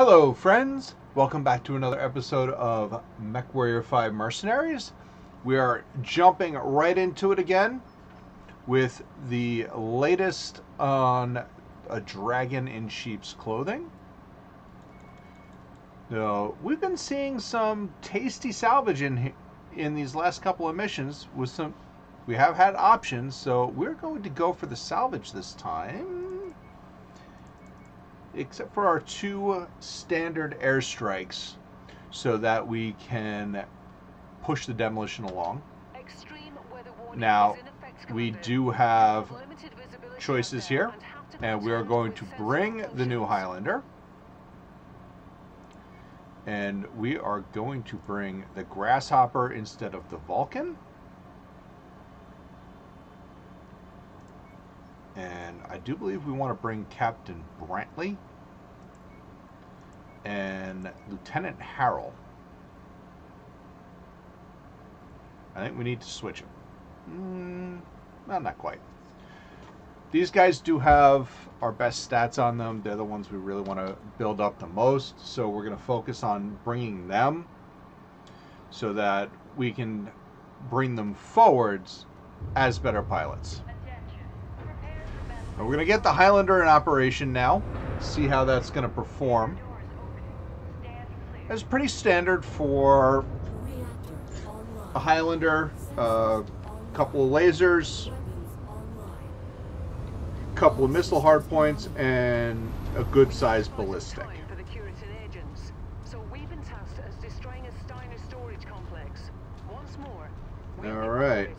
Hello friends, welcome back to another episode of MechWarrior 5 Mercenaries. We are jumping right into it again with the latest on a dragon in sheep's clothing. Now, we've been seeing some tasty salvage in these last couple of missions with some. We have had options, so we're going to go for the salvage this time. Except for our two standard airstrikes, so that we can push the demolition along. Now, we do have choices here, and we are going to bring the new Highlander, and we are going to bring the Grasshopper instead of the Vulcan. And I do believe we want to bring Captain Brantley and Lieutenant Harrell. I think we need to switch them. Well, not quite. These guys do have our best stats on them. They're the ones we really want to build up the most. So we're going to focus on bringing them so that we can bring them forwards as better pilots. We're going to get the Highlander in operation now, see how that's going to perform. It's pretty standard for a Highlander, a couple of lasers, a couple of missile hardpoints, and a good-sized ballistic. Alright.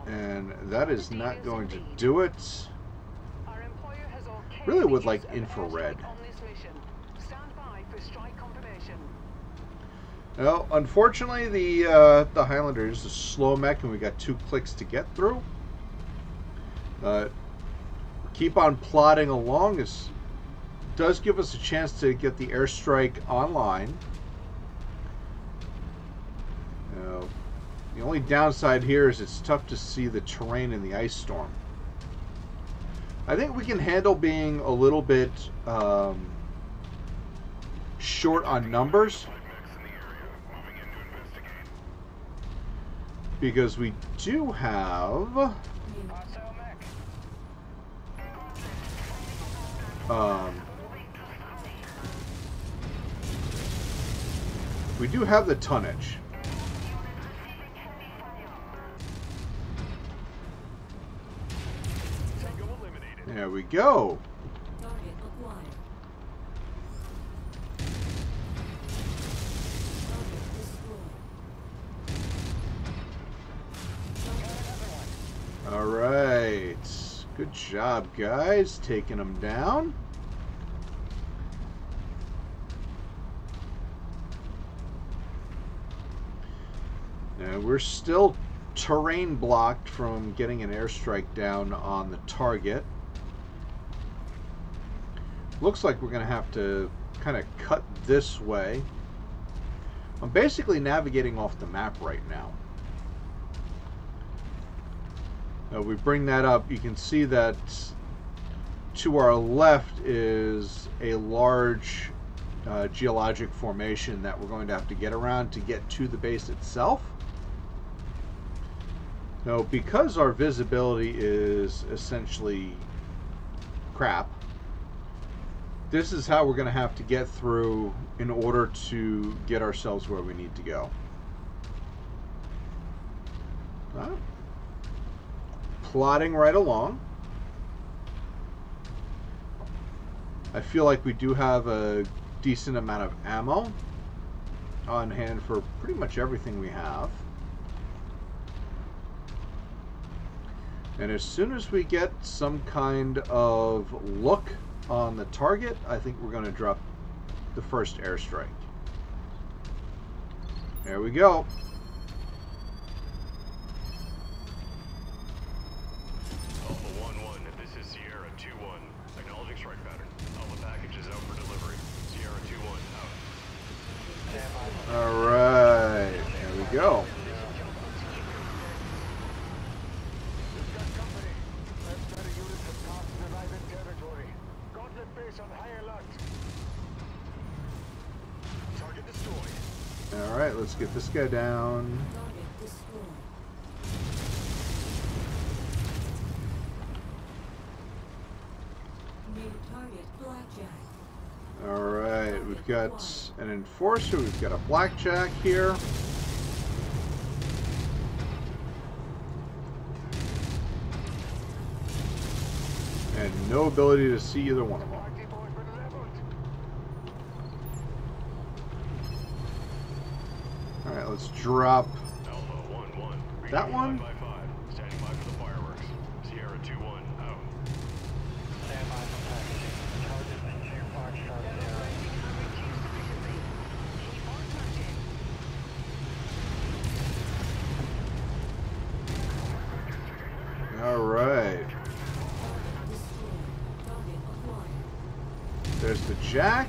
And that is not going to do it. Really would like infrared. Well, unfortunately, the Highlander is a slow mech, and we got 2 clicks to get through. Keep on plodding along. This does give us a chance to get the airstrike online. The only downside here is it's tough to see the terrain in the ice storm. I think we can handle being a little bit short on numbers, because we do have the tonnage. There we go. All right. Good job, guys. Taking them down. Now, we're still terrain blocked from getting an airstrike down on the target. Looks like we're going to have to kind of cut this way. I'm basically navigating off the map right now. Now we bring that up, you can see that to our left is a large geologic formation that we're going to have to get around to get to the base itself. Now, because our visibility is essentially crap, this is how we're going to have to get through in order to get ourselves where we need to go. Plodding right along. I feel like we do have a decent amount of ammo on hand for pretty much everything we have. And as soon as we get some kind of look on the target, I think we're going to drop the first airstrike. There we go. Alpha 1-1, this is Sierra 2-1. Acknowledging strike pattern. Alpha package is out for delivery. Sierra 2-1 out. Alright, there we go. All right, let's get this guy down. All right, we've got an enforcer. We've got a blackjack here. And no ability to see either one of them. Alright, let's drop that one. Standing by for the fireworks. Sierra 2-1 out. Alright. There's the jack.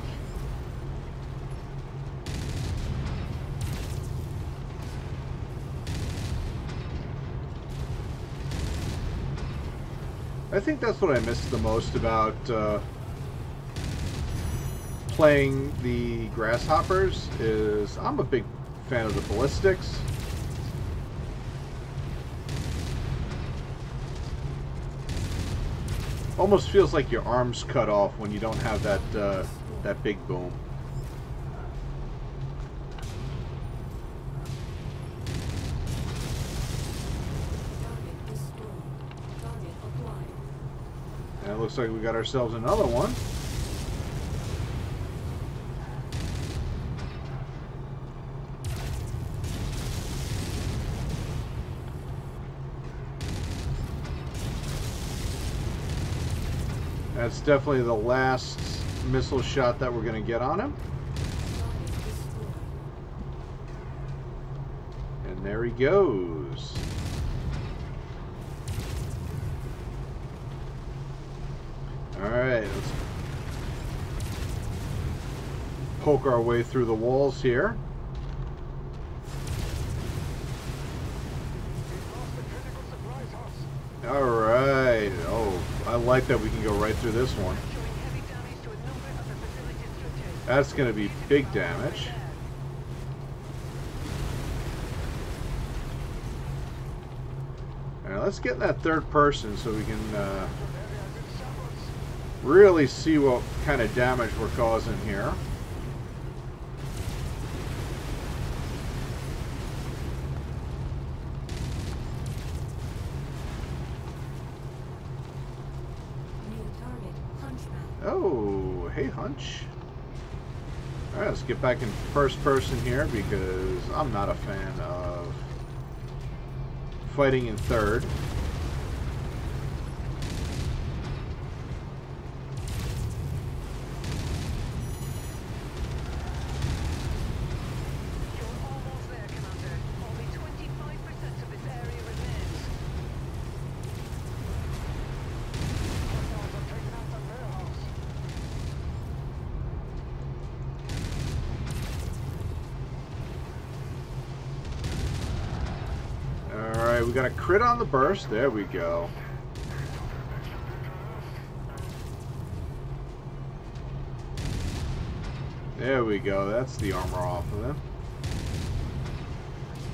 I think that's what I missed the most about playing the grasshoppers is I'm a big fan of the ballistics. Almost feels like your arms cut off when you don't have that that big boom. And it looks like we got ourselves another one. That's definitely the last missile shot that we're going to get on him. And there he goes. Alright, let's poke our way through the walls here. Alright, oh, I like that we can go right through this one. That's going to be big damage. Alright, let's get in that third person so we can really see what kind of damage we're causing here. Oh, hey Hunch. Alright, let's get back in first person here because I'm not a fan of fighting in third. We got a crit on the burst. There we go. There we go. That's the armor off of them.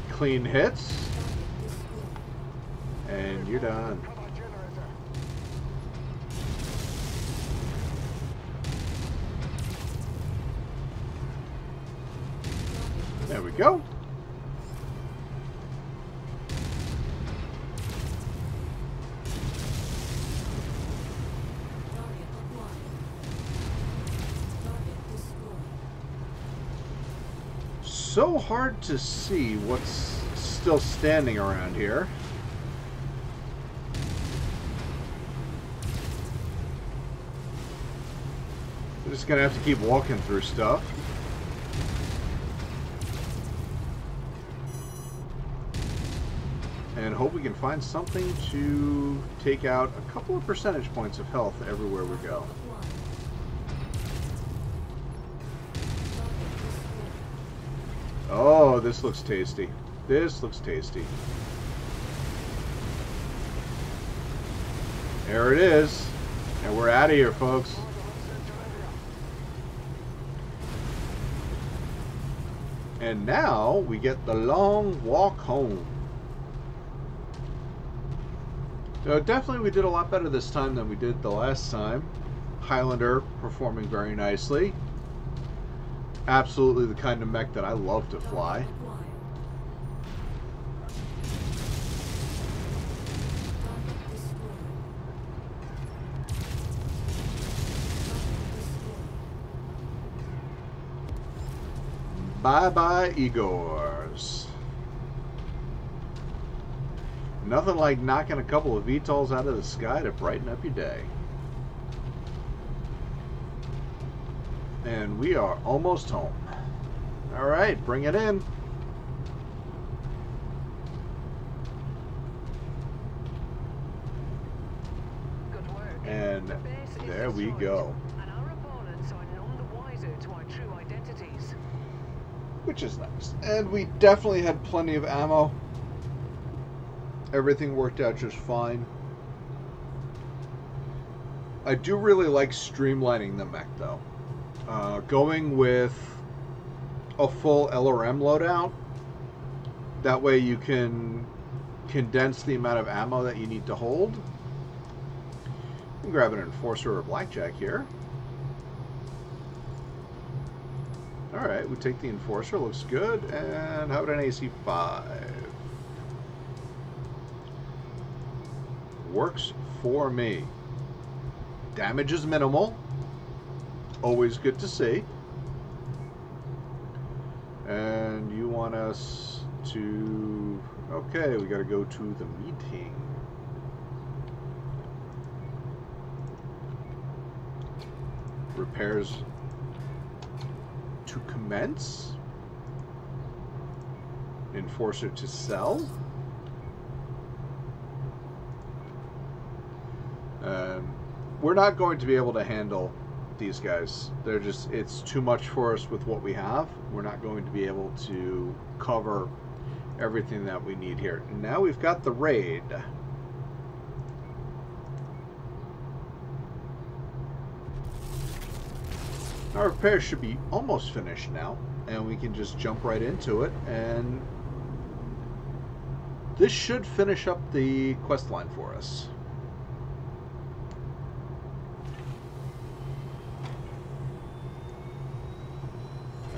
Clean hits. And you're done. There we go. So hard to see what's still standing around here. We're just gonna have to keep walking through stuff. And hope we can find something to take out a couple of percentage points of health everywhere we go. Oh, this looks tasty. This looks tasty. There it is. And we're out of here, folks. And now we get the long walk home. Definitely we did a lot better this time than we did the last time. Highlander performing very nicely. Absolutely the kind of mech that I love to fly. Bye-bye, Igors. Nothing like knocking a couple of VTOLs out of the sky to brighten up your day. And we are almost home. All right, bring it in. Good work. And The base is there we destroyed, go. And our opponents are none the wiser to our true identities. Which is nice. And we definitely had plenty of ammo. Everything worked out just fine. I do really like streamlining the mech, though. Going with a full LRM loadout. That way you can condense the amount of ammo that you need to hold. I'm grabbing an Enforcer or a Blackjack here. Alright, we take the Enforcer, looks good. And how about an AC-5? Works for me. Damage is minimal. Always good to see. And you want us to... Okay, we gotta go to the meeting. Repairs to commence. Enforcer to sell. We're not going to be able to handle these guys. They're just, it's too much for us with what we have. We're not going to be able to cover everything that we need here. And now we've got the raid. Our repair should be almost finished now, and we can just jump right into it, and this should finish up the quest line for us.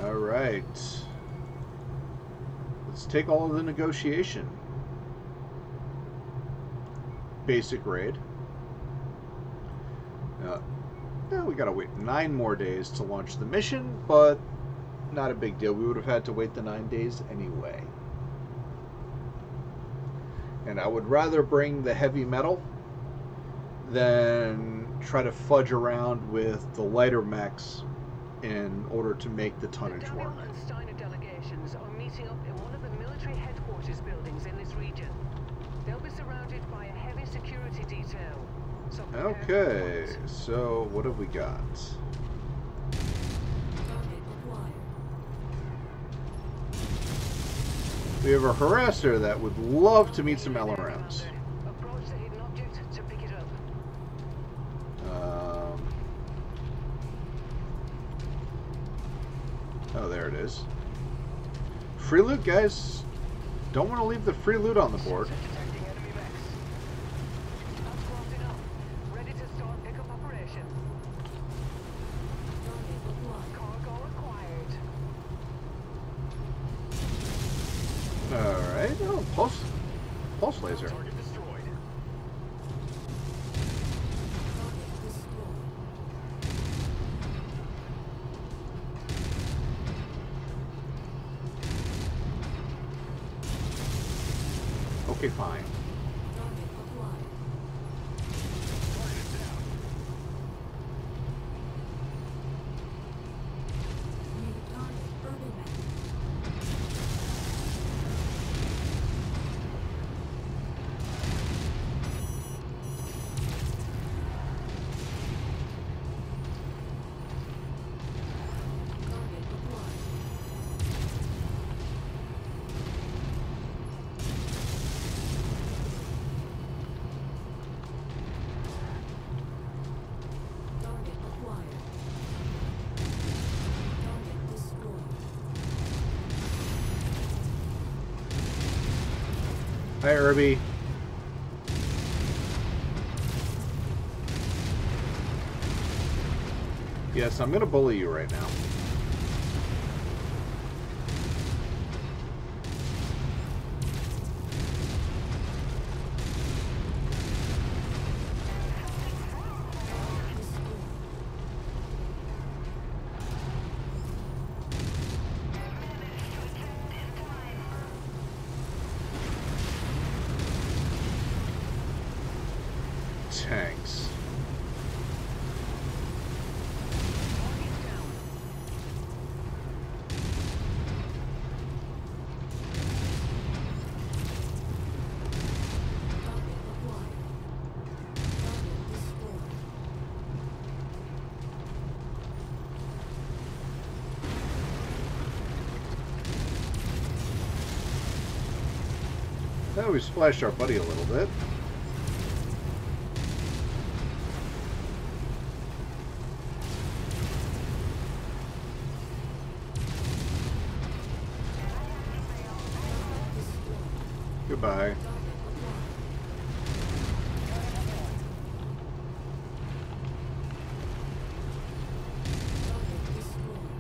Alright. Let's take all of the negotiation. Basic raid. We gotta wait 9 more days to launch the mission, but not a big deal. We would have had to wait the 9 days anyway. And I would rather bring the heavy metal than try to fudge around with the lighter mechs in order to make the tonnage work. The Daniel and Steiner delegations are meeting up in one of the military headquarters buildings in this region. They'll be surrounded by a heavy security detail. So okay, so what have we got? We have a harasser that would love to meet some LRMs. Approach the hidden object to pick it up. Oh, there it is. Free loot, guys. Don't want to leave the free loot on the board. Detecting enemy Mechs. That's close enough. Ready to start pickup operation. Cargo acquired. Alright, oh, pulse laser. Target destroyed. Okay, fine. Target is down. Hi, Irby. Yes, I'm gonna bully you right now. Tanks. Well, we splashed our buddy a little bit. Goodbye.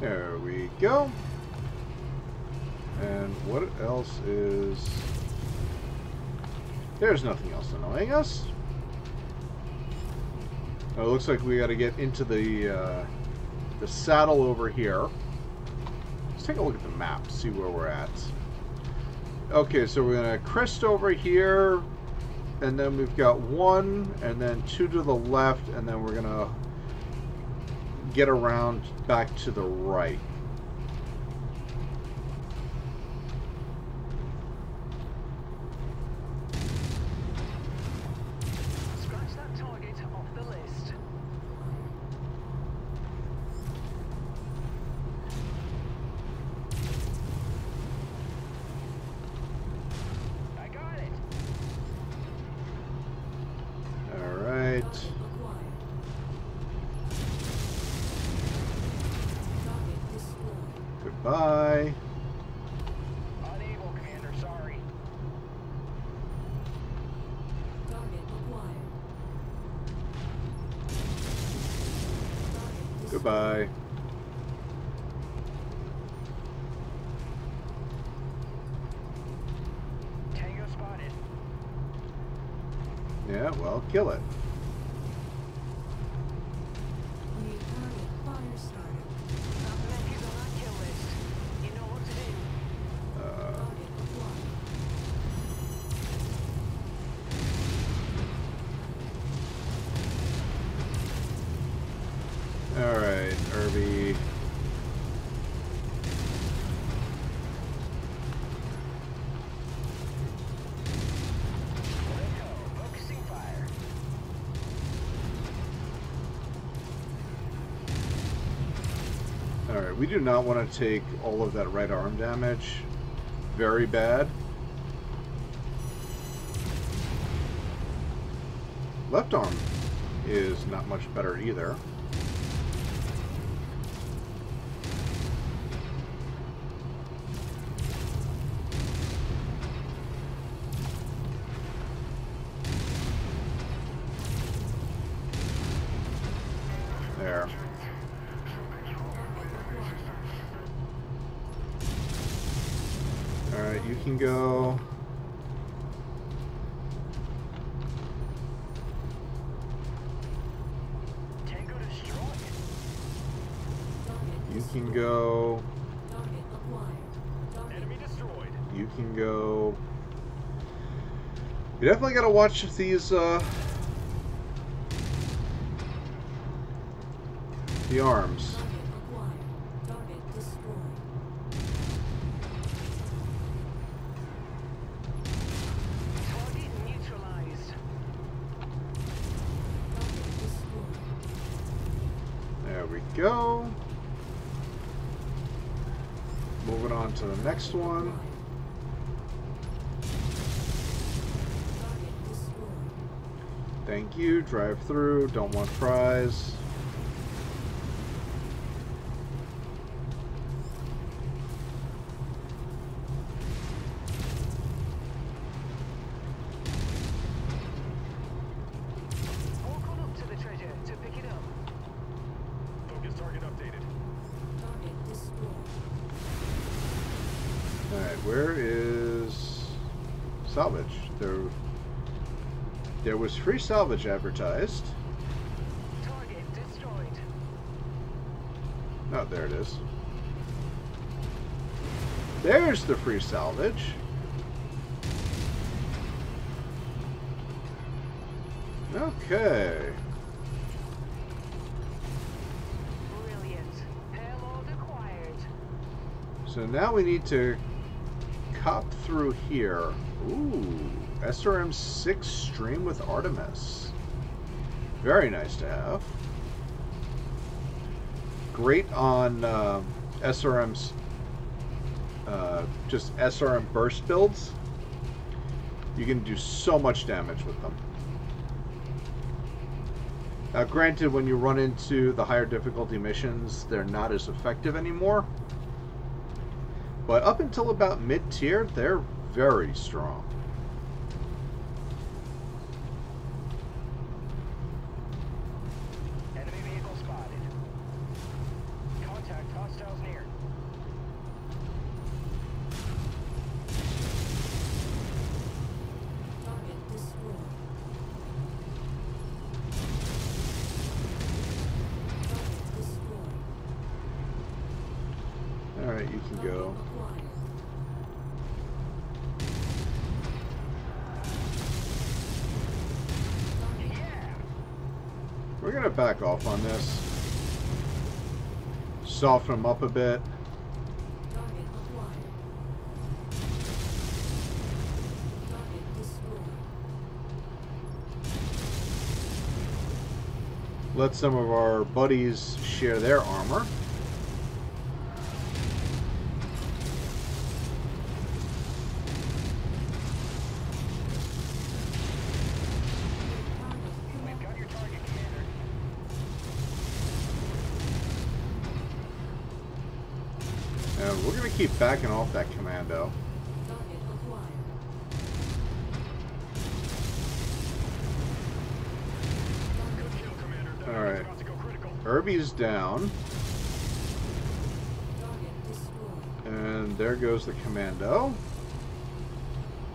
There we go. And what else is... There's nothing else annoying us. Oh, it looks like we got to get into the saddle over here. Let's take a look at the map, see where we're at. Okay, so we're going to crest over here, and then we've got 1, and then 2 to the left, and then we're going to get around back to the right. Scratch that target off the list. I got it. All right. Goodbye. Unable, Commander, sorry. Goodbye. Tango spotted. Yeah, well, kill it. That mech is on that kill list. You know what to do. All right, Irby. Focusing fire. All right, we do not want to take all of that right arm damage. Very bad. Left arm is not much better either. There. Alright, you can go. Tango destroyed. You can go. Enemy destroyed. You can go. You definitely gotta watch these, the arms. Target neutralized. There we go. Moving on to the next one. Thank you. Drive through. Don't want fries. Target updated. Target destroyed. Alright, where is salvage? There was free salvage advertised. Target destroyed. Oh, there it is. There's the free salvage. Okay. Brilliant. Payload acquired. So now we need to cop through here. Ooh, SRM-6 stream with Artemis. Very nice to have. Great on SRM's just SRM burst builds. You can do so much damage with them. Now, granted, when you run into the higher difficulty missions, they're not as effective anymore. But up until about mid-tier, they're very strong. Enemy vehicle spotted. Contact hostiles near. Target destroyed. Target destroyed. Alright, you can go. Acquired. We're going to back off on this. Soften them up a bit. Target acquired. Target destroyed. Let some of our buddies share their armor. We've got your target, Commander. And we're going to keep backing off that commando. Target acquired. Good kill, Commander. That All right. target's about to go critical. Irby's down. Target destroyed. And there goes the commando.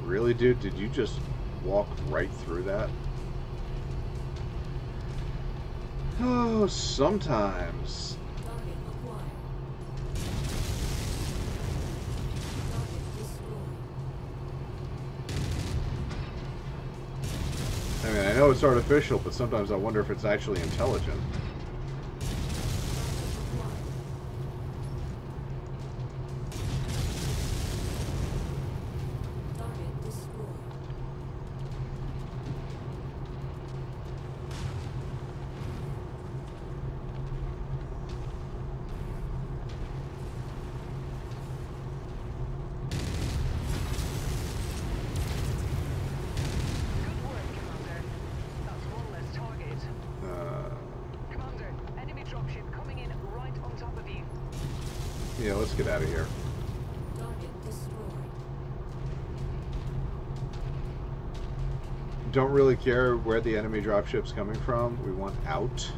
Really, dude? Did you just walk right through that? Oh, sometimes. Target acquired. Target destroyed. I mean, I know it's artificial, but sometimes I wonder if it's actually intelligent. Target destroyed. Good work, Commander. That's one less target. Commander, enemy dropship coming in right on top of you. Yeah, let's get out of here. Target destroyed. Don't really care where the enemy dropship's coming from. We want out.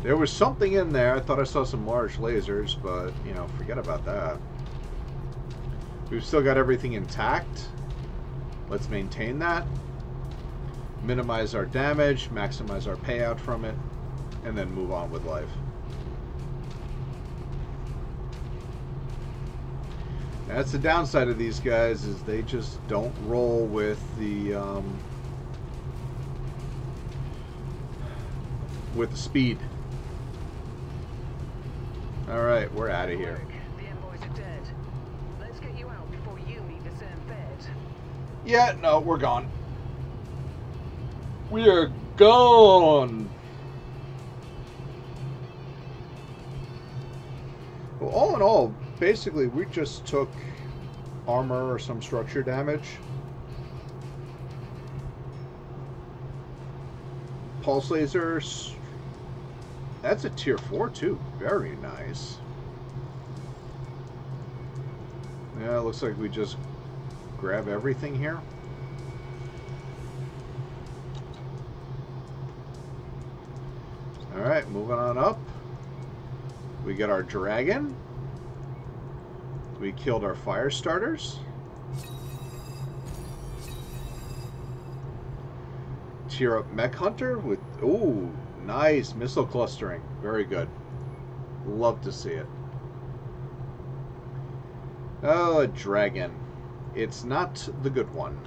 There was something in there. I thought I saw some large lasers, but, you know, forget about that. We've still got everything intact. Let's maintain that. Minimize our damage, maximize our payout from it, and then move on with life. That's the downside of these guys, is they just don't roll with the speed. All right, we're out of here. Work. The envoys are dead. Let's get you out before you meet the same fate. Yeah, no, we're gone. We are gone. Well, all in all, basically, we just took armor or some structure damage. Pulse lasers. That's a tier 4 too. Very nice. Yeah, it looks like we just grab everything here. moving on up. We got our dragon. We killed our fire starters. Tier up mech hunter with, ooh, nice missile clustering. Very good. Love to see it. Oh, a dragon. It's not the good one.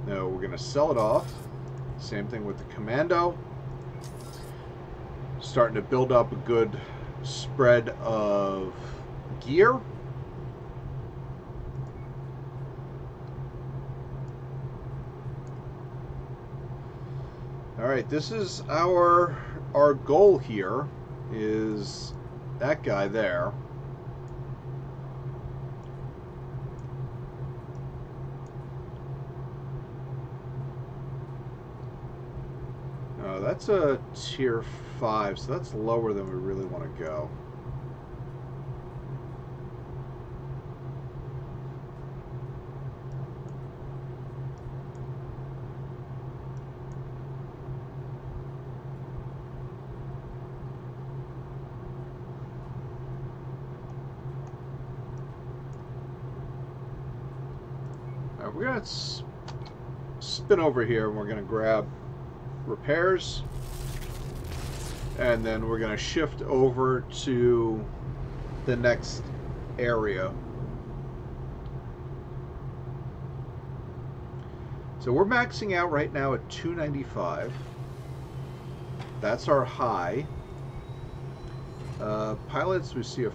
No, we're going to sell it off. Same thing with the commando. Starting to build up a good spread of gear. Alright, this is our goal here, is that guy there. That's a tier 5, so that's lower than we really want to go. Alright, we're going to spin over here and we're going to grab repairs, and then we're going to shift over to the next area. So we're maxing out right now at 295. That's our high. Pilots, we see a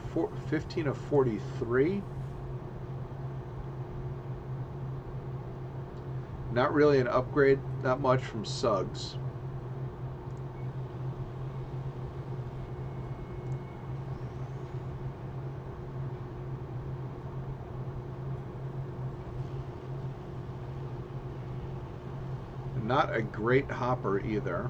15 of 43. Not really an upgrade, not much from Suggs. Not a great hopper either.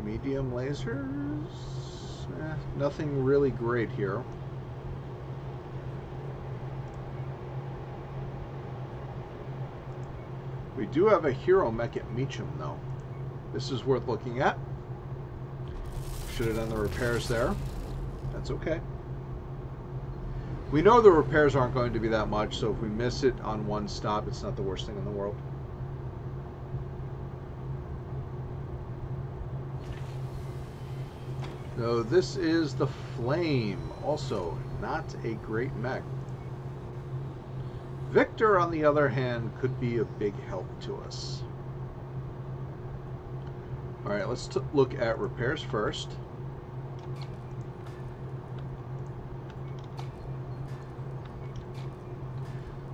Medium lasers? Nothing really great here. We do have a hero mech at Meacham though. This is worth looking at. Should have done the repairs there. That's okay. We know the repairs aren't going to be that much, so if we miss it on one stop, it's not the worst thing in the world. So this is the Flame, also not a great mech. Victor, on the other hand, could be a big help to us. Alright, let's look at repairs first.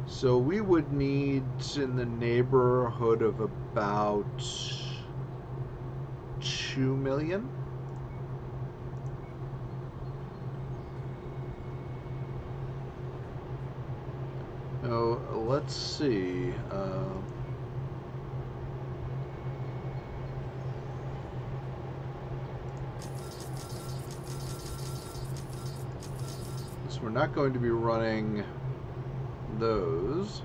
So we would need in the neighborhood of about 2 million. So let's see. So we're not going to be running those.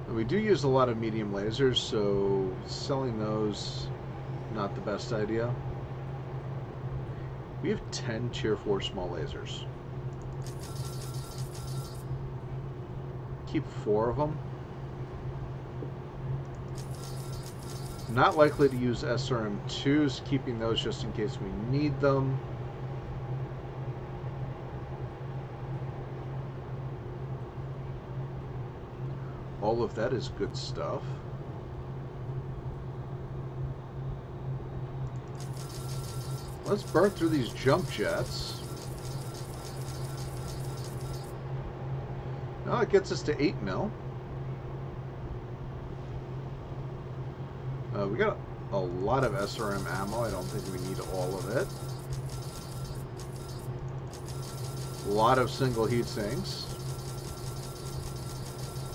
And we do use a lot of medium lasers, so selling those, not the best idea. We have 10 tier 4 small lasers. Keep 4 of them. Not likely to use SRM2s, keeping those just in case we need them. All of that is good stuff. Let's burn through these jump jets. Oh, it gets us to 8 mil. We got a lot of SRM ammo. I don't think we need all of it. A lot of single heat sinks.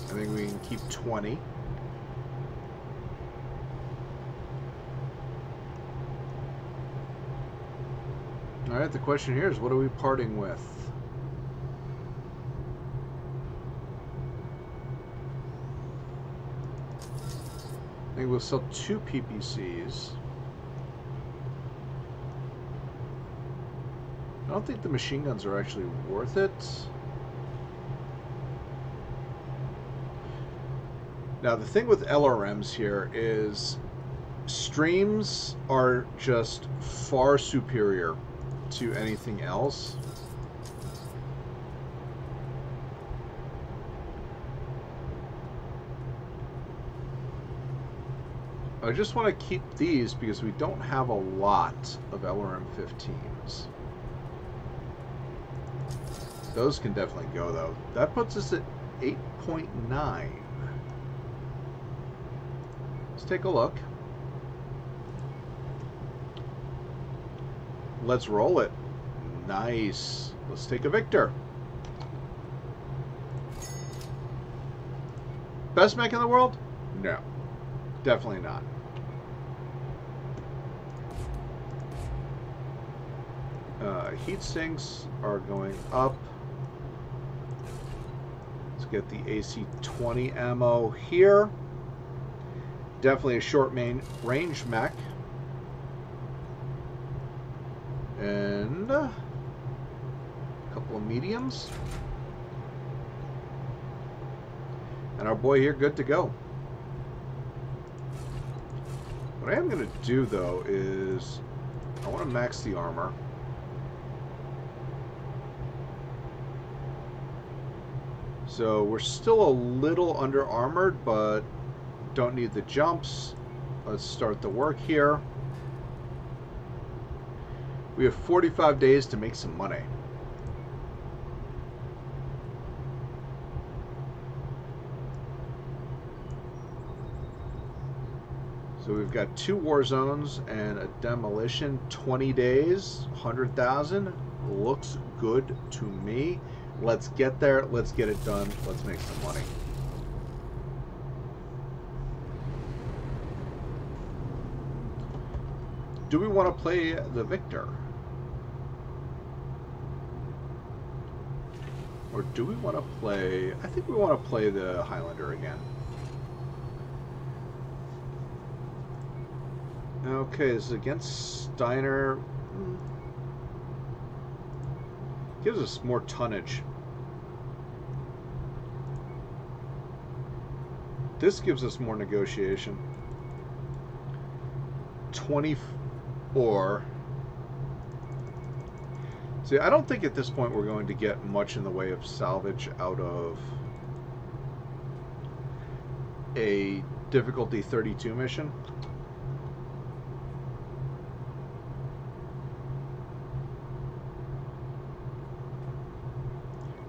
I think we can keep 20. Alright, the question here is, what are we parting with? I think we'll sell 2 PPCs. I don't think the machine guns are actually worth it. Now, the thing with LRMs here is streams are just far superior to anything else. I just want to keep these because we don't have a lot of LRM 15s. Those can definitely go, though. That puts us at 8.9. Let's take a look. Let's roll it. Nice. Let's take a victor. Best mech in the world? No. Definitely not. Heat sinks are going up. Let's get the AC-20 ammo here. Definitely a short range mech. And a couple of mediums. And our boy here good to go. What I am going to do, though, is I want to max the armor. So we're still a little under armored, but don't need the jumps. Let's start the work here. We have 45 days to make some money. So we've got 2 war zones and a demolition. 20 days, 100,000. Looks good to me. Let's get there. Let's get it done. Let's make some money. Do we want to play the victor? Or do we want to play... I think we want to play the Highlander again. Okay, this is against Steiner. Gives us more tonnage. This gives us more negotiation. 24. See, I don't think at this point we're going to get much in the way of salvage out of a difficulty 32 mission.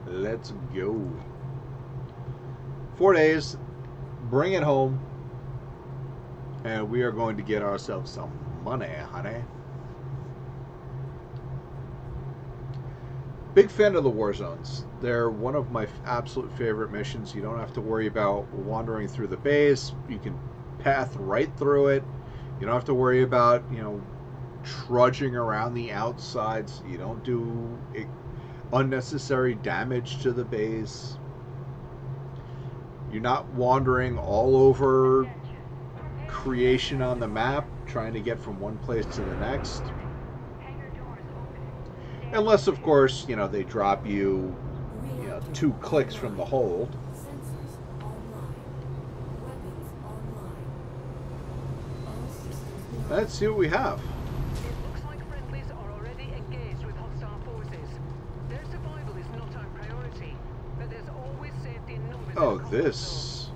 Let's go. 4 days. Bring it home. And we are going to get ourselves some money, honey. Big fan of the war zones. They're one of my absolute favorite missions. You don't have to worry about wandering through the base. You can path right through it. You don't have to worry about, you know, trudging around the outsides. You don't do unnecessary damage to the base. You're not wandering all over creation on the map trying to get from one place to the next. Unless, of course, you know, they drop you, 2 clicks from the hold. Sensors online. Weapons online. All systems Let's see what we have. It looks like friendlies are already engaged with hostile forces. Their survival is not our priority, but there's always safety in numbers. Oh, in combat this zones.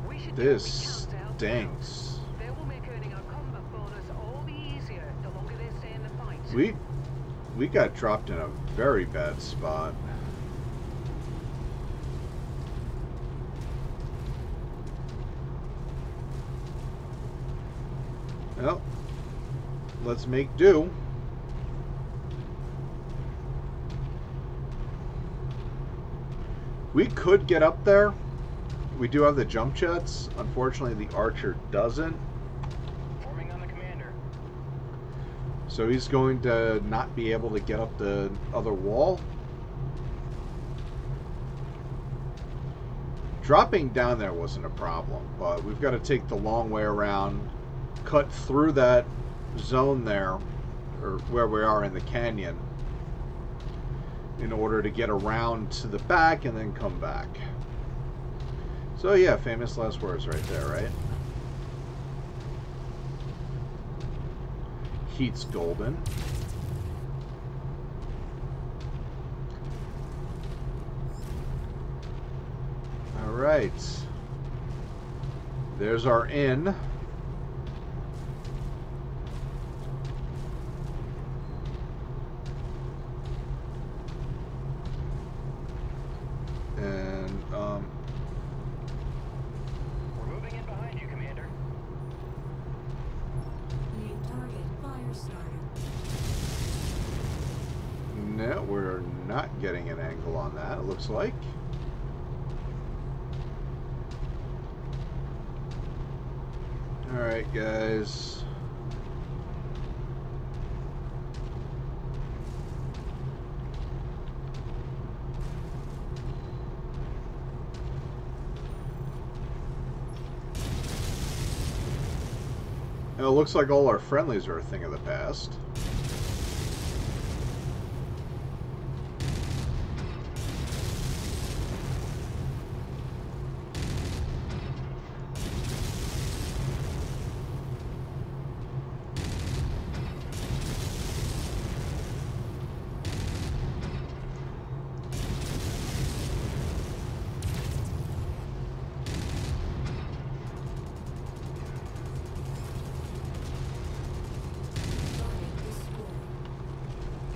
We should do what we this can to help stinks. out. They will make earning our combat bonus all the easier the longer they stay in the fight. We got dropped in a very bad spot. Well, let's make do. We could get up there. We do have the jump jets. Unfortunately, the Archer doesn't. Forming on the commander. So he's going to not be able to get up the other wall. Dropping down there wasn't a problem, but we've got to take the long way around, cut through that zone there, or where we are in the canyon, in order to get around to the back and then come back. So yeah, famous last words right there, right? Heat's golden. All right. There's our inn. And We're moving in behind you, Commander. Main target fire starter. no, we're not getting an angle on that, it looks like. Alright, guys. It looks like all our friendlies are a thing of the past.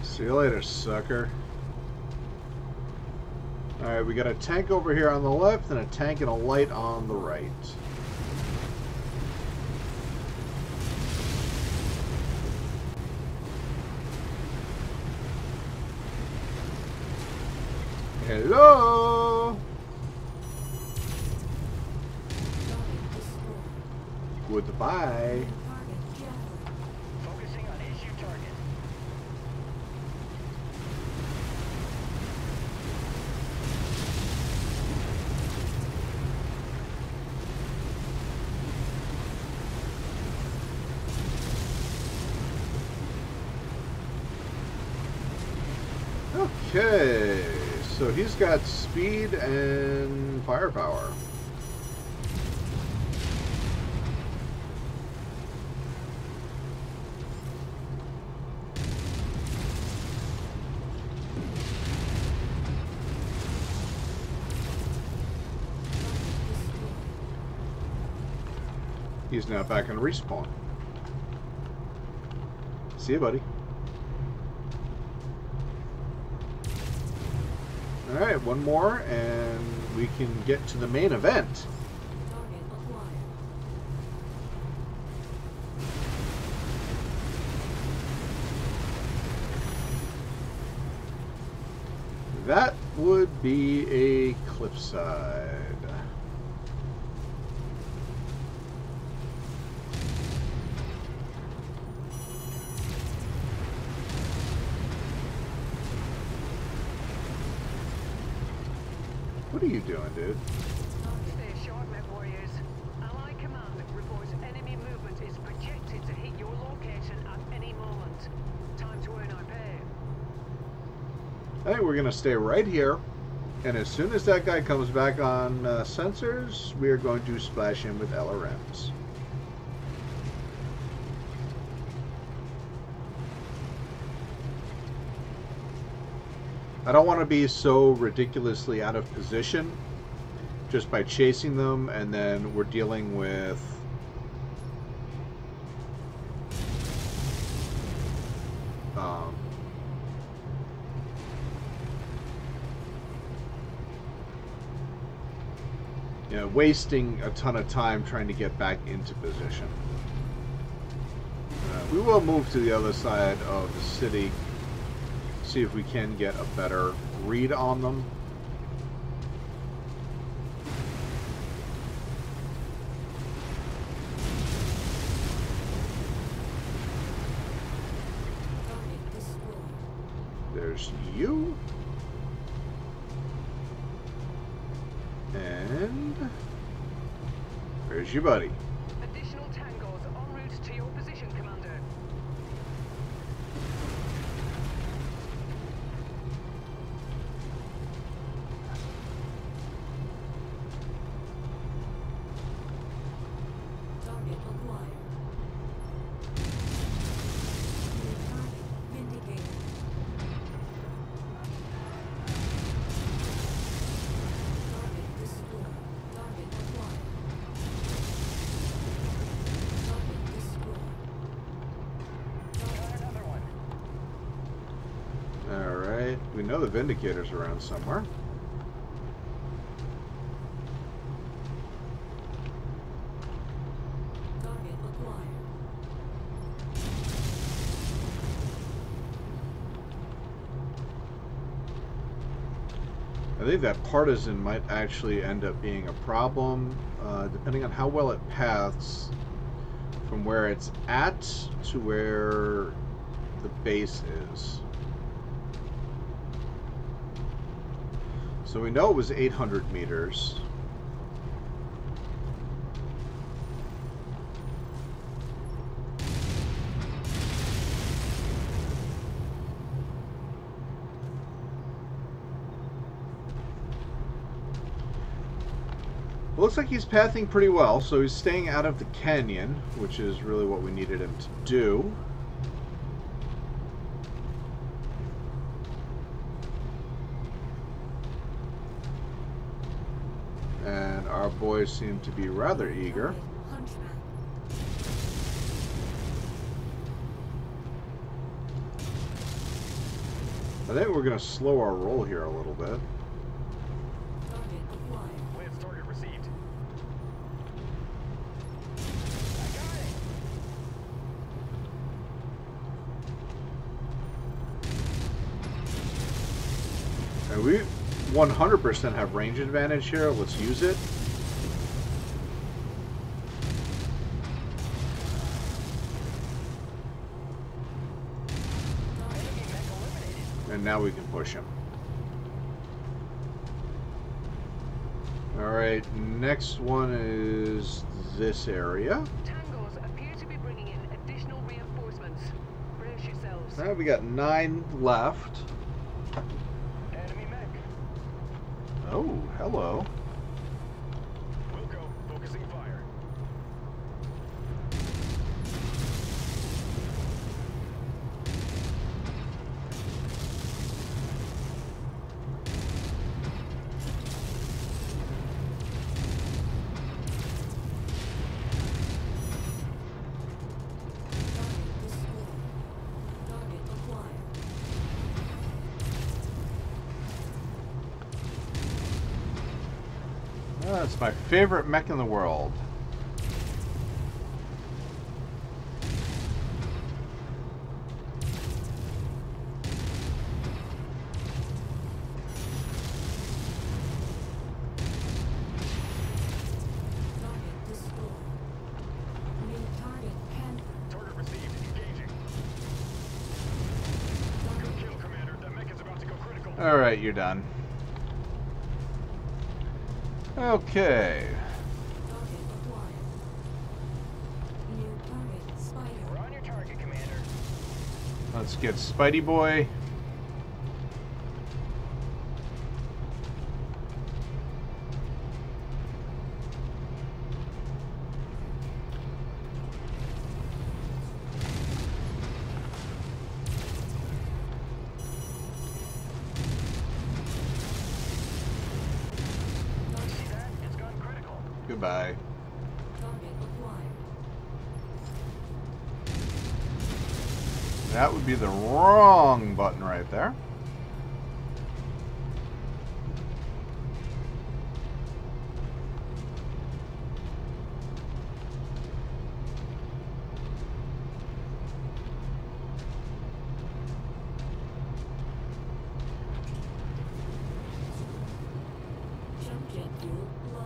See you later, sucker. Alright, we got a tank over here on the left and a tank and a light on the right. Hello! Goodbye. Target javelin. Focusing on issue target. Okay, so he's got speed and firepower. He's now back in respawn. See you, buddy. Alright, one more, and we can get to the main event. Target acquired. That would be a cliffside. What are you doing, dude? Stay sharp, MechWarriors. Allied command reports enemy movement is projected to hit your location at any moment. Time to earn our pay. I think we're going to stay right here, and as soon as that guy comes back on sensors, we are going to splash him with LRMs. I don't want to be so ridiculously out of position just by chasing them, and then we're dealing with you know, wasting a ton of time trying to get back into position. We will move to the other side of the city, see if we can get a better read on them. There's you. And there's your buddy. Additional tangos en route to your position, Commander. Target acquired. New target vindicated. Target destroyed. Target acquired. Target destroyed. Got another one. Alright, we know the Vindicator's around somewhere. Target acquired. I think that partisan might actually end up being a problem, depending on how well it paths from where it's at to where the base is. So we know it was 800 meters. Looks like he's pathing pretty well, so he's staying out of the canyon, which is really what we needed him to do. And our boys seem to be rather eager. Hunchback. I think we're going to slow our roll here a little bit. Target acquired. Lance target received. I got it. And we 100% have range advantage here. Let's use it. Enemy mech eliminated. And now we can push him. Alright, next one is this area. Tangos appear to be bringing in additional reinforcements. Brace yourselves. Alright, we got 9 left. Enemy mech. Oh, hello. Wilco, focusing fire. Target destroyed. Target acquired. That's my favorite mech in the world. Target destroyed. New target Panther. Target received. Engaging. Good kill, Commander. That mech is about to go critical. Alright, you're done. Okay. Target acquired. New target Spider. We're on your target, Commander. Let's get Spidey Boy. See that? It's gone critical. Goodbye. Target acquired. That would be the wrong button right there. Jump jet fuel low.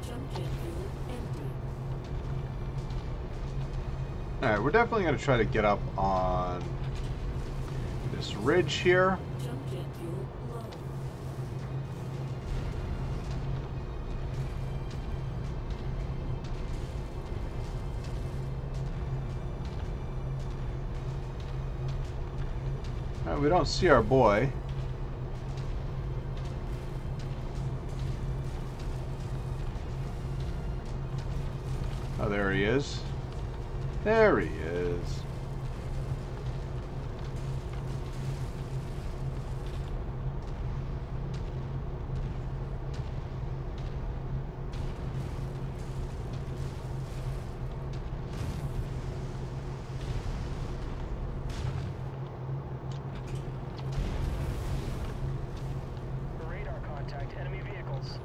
Jump jet fuel empty. Alright, we're definitely going to try to get up on this ridge here. Jump jet fuel low. We don't see our boy. Oh, there he is. There he is. Radar contact enemy vehicles.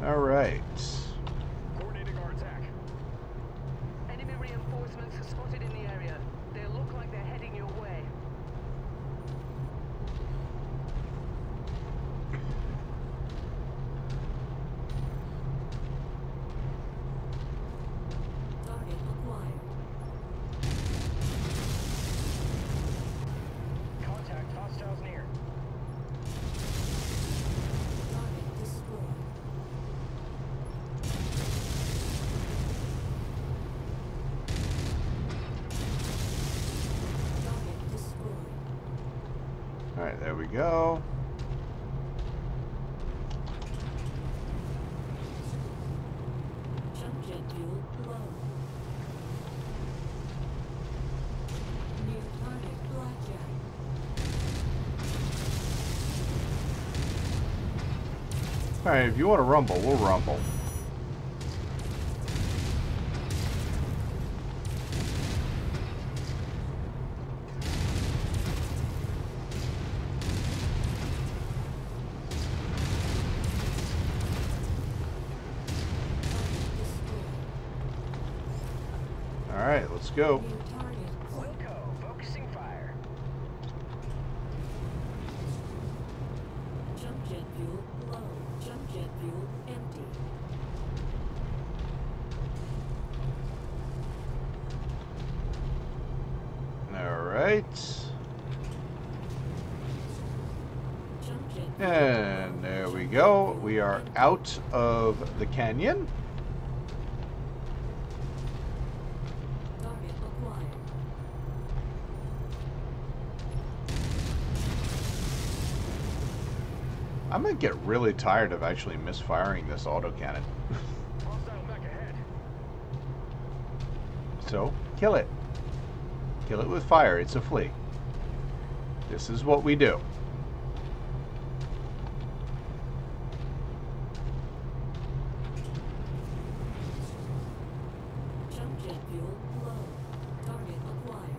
All right. Coordinating our attack. Enemy reinforcements are spotted in the area. They look like they're heading your way. Target acquired. Contact hostiles near. Target destroyed. Target destroyed. All right, there we go. Jump jet fuel low. New target blackjack. All right, if you want to rumble, we'll rumble. All right, let's go. New target. Wilco, focusing fire. Jump jet fuel low. Jump jet fuel empty. All right. Jump jet fuel. And there we go. We are out of the canyon. Target acquired. I'm gonna get really tired of actually misfiring this autocannon. Hostile mech ahead. So, kill it. Kill it with fire. It's a flea. This is what we do. Jump jet fuel low. Target acquired.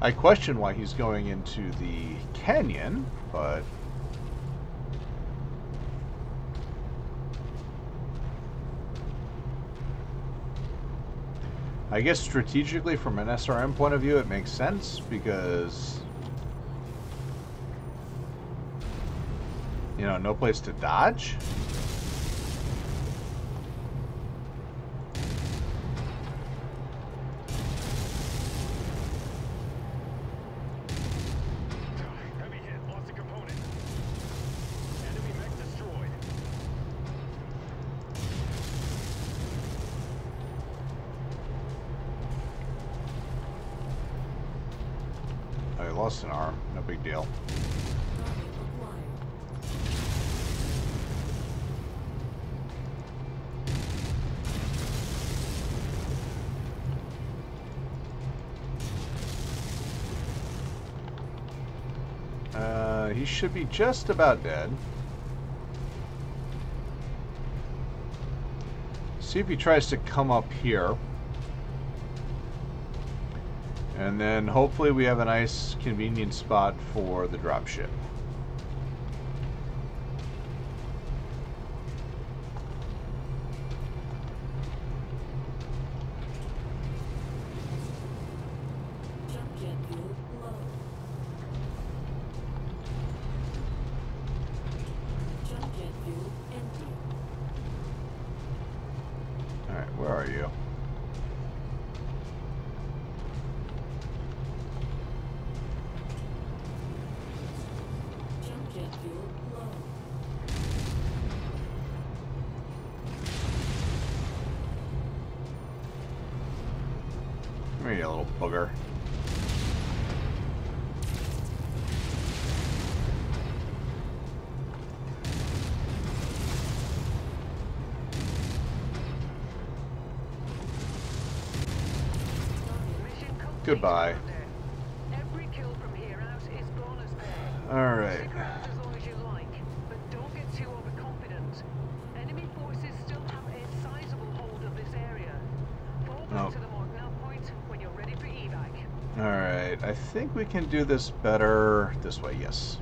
I question why he's going into the canyon, but I guess strategically from an SRM point of view it makes sense because, you know, no place to dodge. Heavy hit, lost a component. Enemy mech destroyed. I lost an arm, no big deal. Target acquired. He should be just about dead. See if he tries to come up here. And then hopefully we have a nice convenient spot for the dropship. Come here, you little booger. Mission complete, Goodbye. Commander. Every kill from here out is bonus pay. All right. Stick around as long as you like, but don't get too overconfident. Enemy forces still have a sizable hold of this area. Fall back Oh. to the mark now point when you're ready for evac. All right. I think we can do this better this way. Yes.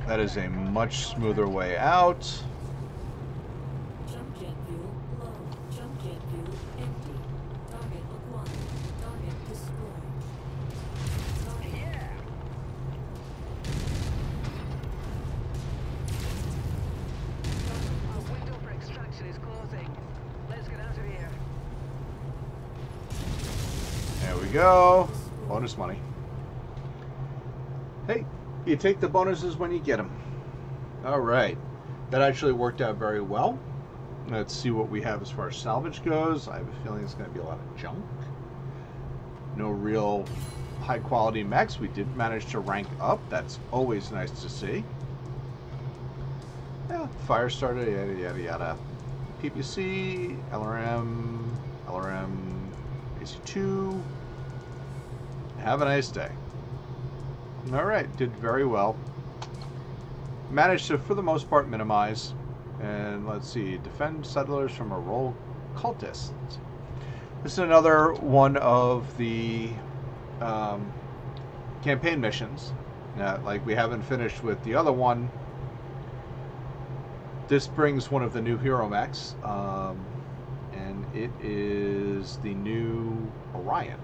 That is a much smoother way out. Jump jet fuel low. Jump jet fuel empty. Target acquired. Target destroyed. Target. Our window for extraction is closing. Let's get out of here. There we go. Bonus money. Hey, you take the bonuses when you get them. All right. That actually worked out very well. Let's see what we have as far as salvage goes. I have a feeling it's going to be a lot of junk. No real high quality mechs. We did manage to rank up. That's always nice to see. Yeah, fire starter, yada yada yada. PPC, LRM, AC2. Have a nice day. All right, did very well. Managed to, for the most part, minimize. And let's see, defend settlers from a rogue cultist. This is another one of the campaign missions. Like we haven't finished with the other one. This brings one of the new hero mechs, and it is the new Orion.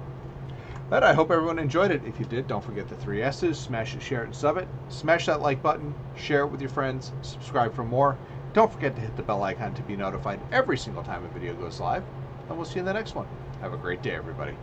But I hope everyone enjoyed it. If you did, don't forget the 3 S's. Smash it, share it, and sub it. Smash that like button. Share it with your friends. Subscribe for more. Don't forget to hit the bell icon to be notified every single time a video goes live. And we'll see you in the next one. Have a great day, everybody.